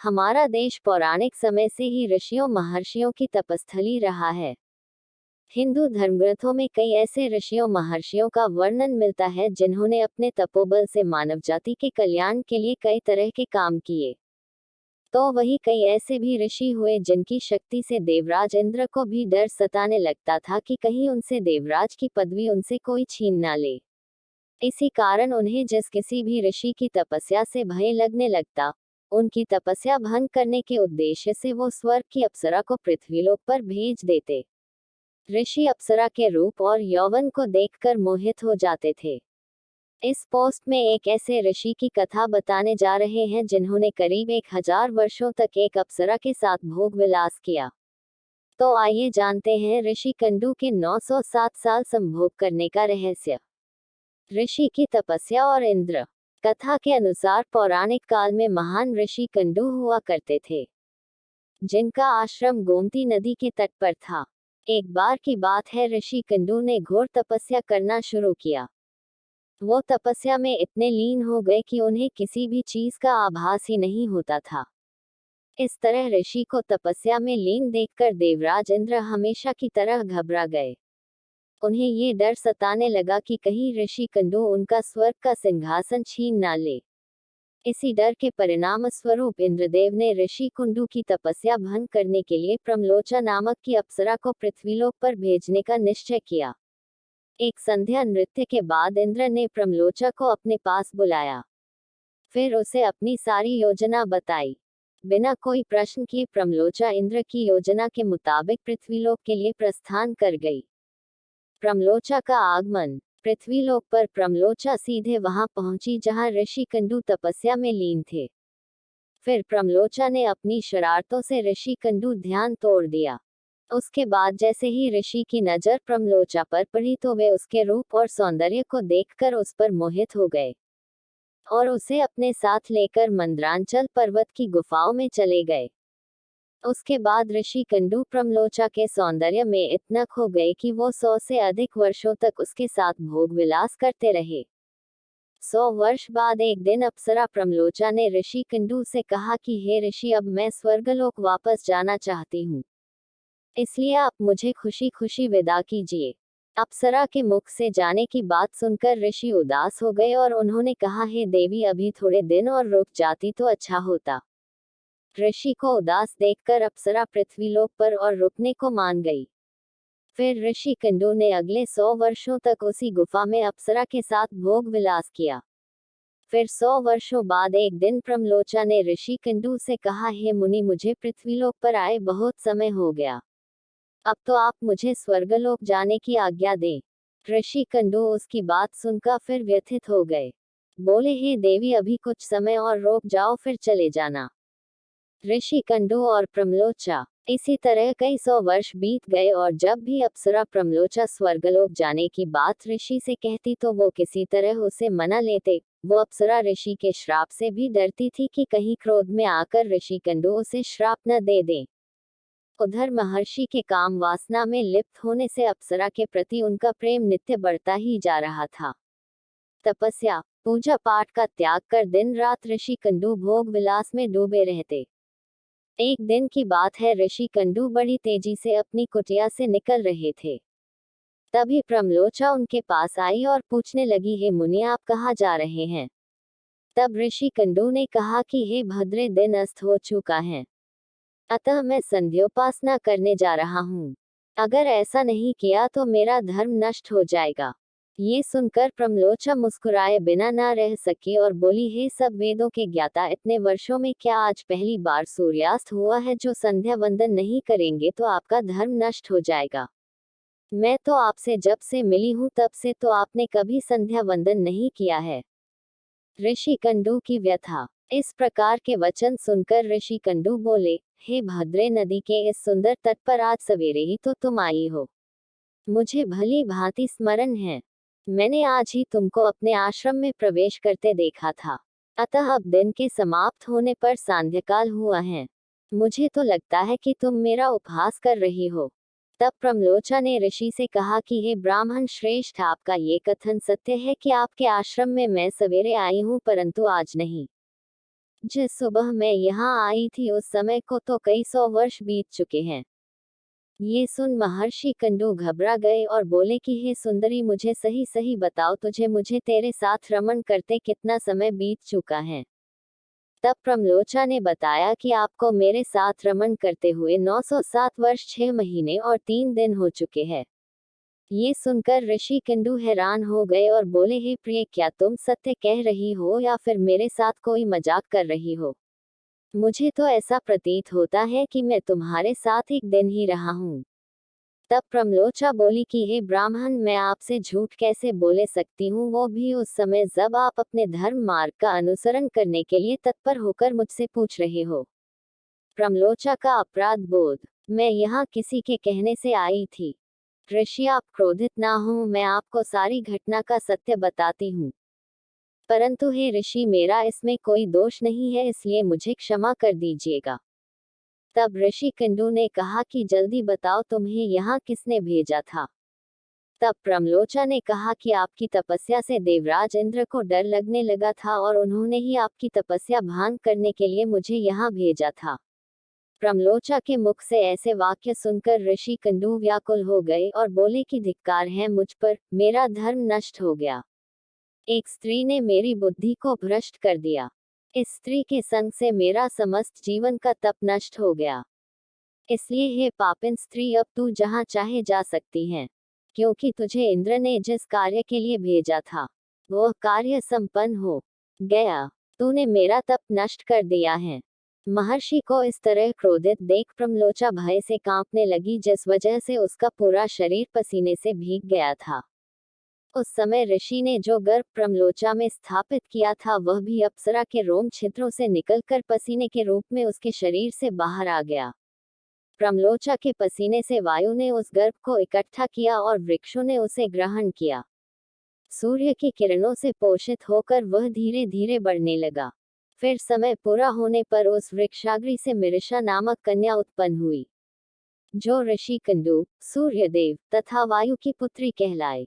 हमारा देश पौराणिक समय से ही ऋषियों महर्षियों की तपस्थली रहा है। हिंदू धर्मग्रंथों में कई ऐसे ऋषियों महर्षियों का वर्णन मिलता है जिन्होंने अपने तपोबल से मानव जाति के कल्याण के लिए कई तरह के काम किए। तो वही कई ऐसे भी ऋषि हुए जिनकी शक्ति से देवराज इंद्र को भी डर सताने लगता था कि कहीं उनसे देवराज की पदवी उनसे कोई छीन ना ले। इसी कारण उन्हें जिस किसी भी ऋषि की तपस्या से भय लगने लगता, उनकी तपस्या भंग करने के उद्देश्य से वो स्वर्ग की अप्सरा को पृथ्वीलोक पर भेज देते। ऋषि अप्सरा के रूप और यौवन को देखकर मोहित हो जाते थे। इस पोस्ट में एक ऐसे ऋषि की कथा बताने जा रहे हैं जिन्होंने करीब 1000 वर्षों तक एक अप्सरा के साथ भोग विलास किया। तो आइए जानते हैं ऋषि कंडू के 907 साल संभोग करने का रहस्य। ऋषि की तपस्या और इंद्र। कथा के अनुसार पौराणिक काल में महान ऋषि कंडू हुआ करते थे, जिनका आश्रम गोमती नदी के तट पर था। एक बार की बात है, ऋषि कंडू ने घोर तपस्या करना शुरू किया। वो तपस्या में इतने लीन हो गए कि उन्हें किसी भी चीज का आभास ही नहीं होता था। इस तरह ऋषि को तपस्या में लीन देखकर देवराज इंद्र हमेशा की तरह घबरा गए। उन्हें ये डर सताने लगा कि कहीं ऋषि कंडू उनका स्वर्ग का सिंहासन छीन ना ले। इसी डर के परिणाम स्वरूप इंद्रदेव ने ऋषि कुंडू की तपस्या भंग करने के लिए प्रमलोचा नामक की अप्सरा को पृथ्वीलोक पर भेजने का निश्चय किया। एक संध्या नृत्य के बाद इंद्र ने प्रमलोचा को अपने पास बुलाया। फिर उसे अपनी सारी योजना बताई। बिना कोई प्रश्न किए प्रमलोचा इंद्र की योजना के मुताबिक पृथ्वीलोक के लिए प्रस्थान कर गई। प्रमलोचा का आगमन। पृथ्वीलोक पर प्रमलोचा सीधे वहां पहुंची जहां ऋषि कंडू तपस्या में लीन थे। फिर प्रमलोचा ने अपनी शरारतों से ऋषि कंडू ध्यान तोड़ दिया। उसके बाद जैसे ही ऋषि की नजर प्रमलोचा पर पड़ी तो वे उसके रूप और सौंदर्य को देखकर उस पर मोहित हो गए और उसे अपने साथ लेकर मंद्रांचल पर्वत की गुफाओं में चले गए। उसके बाद ऋषि कंडू प्रमलोचा के सौंदर्य में इतना खो गए कि वो 100 से अधिक वर्षों तक उसके साथ भोग विलास करते रहे। 100 वर्ष बाद एक दिन अप्सरा प्रमलोचा ने ऋषि कंडू से कहा कि हे ऋषि, अब मैं स्वर्गलोक वापस जाना चाहती हूँ, इसलिए आप मुझे खुशी खुशी विदा कीजिए। अप्सरा के मुख से जाने की बात सुनकर ऋषि उदास हो गए और उन्होंने कहा, हे देवी, अभी थोड़े दिन और रुक जाती तो अच्छा होता। ऋषि को उदास देखकर अप्सरा पृथ्वीलोक पर और रुकने को मान गई। फिर ऋषि कंडू ने अगले 100 वर्षों तक उसी गुफा में अप्सरा के साथ भोग विलास किया। फिर 100 वर्षों बाद एक दिन प्रमलोचा ने ऋषि कंडू से कहा, हे मुनि, मुझे पृथ्वीलोक पर आए बहुत समय हो गया, अब तो आप मुझे स्वर्गलोक जाने की आज्ञा दें। ऋषि कंडू उसकी बात सुनकर फिर व्यथित हो गए। बोले, हे देवी, अभी कुछ समय और रोक जाओ, फिर चले जाना। ऋषि कंडू और प्रमलोचा। इसी तरह कई 100 वर्ष बीत गए और जब भी अप्सरा प्रमलोचा स्वर्गलोक जाने की बात ऋषि से कहती तो वो किसी तरह उसे मना लेते। वो अप्सरा ऋषि के श्राप से भी डरती थी कि कहीं क्रोध में आकर ऋषि कंडू उसे श्राप न दे दें। उधर महर्षि के काम वासना में लिप्त होने से अप्सरा के प्रति उनका प्रेम नित्य बढ़ता ही जा रहा था। तपस्या, पूजा पाठ का त्याग कर दिन रात ऋषि कंडू भोग विलास में डूबे रहते। एक दिन की बात है, ऋषि कंडू बड़ी तेजी से अपनी कुटिया से निकल रहे थे। तभी प्रमलोचा उनके पास आई और पूछने लगी, हे मुनि, आप कहाँ जा रहे हैं? तब ऋषि कंडू ने कहा कि हे भद्रे, दिन अस्त हो चुका है, अतः मैं संध्योपासना करने जा रहा हूँ। अगर ऐसा नहीं किया तो मेरा धर्म नष्ट हो जाएगा। ये सुनकर प्रमलोचा मुस्कुराए बिना ना रह सकी और बोली, हे सब वेदों के ज्ञाता, इतने वर्षों में क्या आज पहली बार सूर्यास्त हुआ है? जो संध्या वंदन नहीं करेंगे तो आपका धर्म नष्ट हो जाएगा। मैं तो आपसे जब से मिली हूँ तब से तो आपने कभी संध्या वंदन नहीं किया है। ऋषि कंडू की व्यथा। इस प्रकार के वचन सुनकर ऋषि कंडू बोले, हे भद्रे, नदी के इस सुंदर तट पर आज सवेरे ही तो तुम आई हो। मुझे भली भांति स्मरण है, मैंने आज ही तुमको अपने आश्रम में प्रवेश करते देखा था। अतः अब दिन के समाप्त होने पर सांध्यकाल हुआ है। मुझे तो लगता है कि तुम मेरा उपहास कर रही हो। तब प्रमलोचा ने ऋषि से कहा कि हे ब्राह्मण श्रेष्ठ, आपका ये कथन सत्य है कि आपके आश्रम में मैं सवेरे आई हूँ परंतु आज नहीं। जिस सुबह मैं यहाँ आई थी उस समय को तो कई 100 वर्ष बीत चुके हैं। ये सुन महर्षि कंडू घबरा गए और बोले कि हे सुंदरी, मुझे सही सही बताओ, मुझे तेरे साथ रमण करते कितना समय बीत चुका है। तब प्रमलोचा ने बताया कि आपको मेरे साथ रमण करते हुए 907 वर्ष 6 महीने और 3 दिन हो चुके हैं। ये सुनकर ऋषि कंडू हैरान हो गए और बोले, हे प्रिय, क्या तुम सत्य कह रही हो या फिर मेरे साथ कोई मजाक कर रही हो? मुझे तो ऐसा प्रतीत होता है कि मैं तुम्हारे साथ एक दिन ही रहा हूँ। तब प्रमलोचा बोली कि हे ब्राह्मण, मैं आपसे झूठ कैसे बोले सकती हूँ, वो भी उस समय जब आप अपने धर्म मार्ग का अनुसरण करने के लिए तत्पर होकर मुझसे पूछ रहे हो। प्रमलोचा का अपराध बोध। मैं यहाँ किसी के कहने से आई थी। ऋषि, आप क्रोधित ना हो, मैं आपको सारी घटना का सत्य बताती हूँ। परंतु हे ऋषि, मेरा इसमें कोई दोष नहीं है, इसलिए मुझे क्षमा कर दीजिएगा। तब ऋषि कंडू ने कहा कि जल्दी बताओ, तुम्हें यहाँ किसने भेजा था? तब प्रमलोचा ने कहा कि आपकी तपस्या से देवराज इंद्र को डर लगने लगा था और उन्होंने ही आपकी तपस्या भंग करने के लिए मुझे यहाँ भेजा था। प्रमलोचा के मुख से ऐसे वाक्य सुनकर ऋषि कंडू व्याकुल हो गए और बोले कि धिक्कार है मुझ पर, मेरा धर्म नष्ट हो गया। एक स्त्री ने मेरी बुद्धि को भ्रष्ट कर दिया। इस स्त्री के संग से मेरा समस्त जीवन का तप नष्ट हो गया। इसलिए हे पापिन स्त्री, अब तू जहाँ चाहे जा सकती है, क्योंकि तुझे इंद्र ने जिस कार्य के लिए भेजा था वह कार्य संपन्न हो गया। तूने मेरा तप नष्ट कर दिया है। महर्षि को इस तरह क्रोधित देख प्रमलोचा भय से कांपने लगी, जिस वजह से उसका पूरा शरीर पसीने से भीग गया था। उस समय ऋषि ने जो गर्भ प्रमलोचा में स्थापित किया था वह भी अप्सरा के रोम छिद्रों से निकलकर पसीने के रूप में उसके शरीर से बाहर आ गया। प्रमलोचा के पसीने से वायु ने उस गर्भ को इकट्ठा किया और वृक्षों ने उसे ग्रहण किया। सूर्य की किरणों से पोषित होकर वह धीरे धीरे बढ़ने लगा। फिर समय पूरा होने पर उस वृक्षाग्रि से मिरिषा नामक कन्या उत्पन्न हुई, जो ऋषि कंडू, सूर्यदेव तथा वायु की पुत्री कहलाए।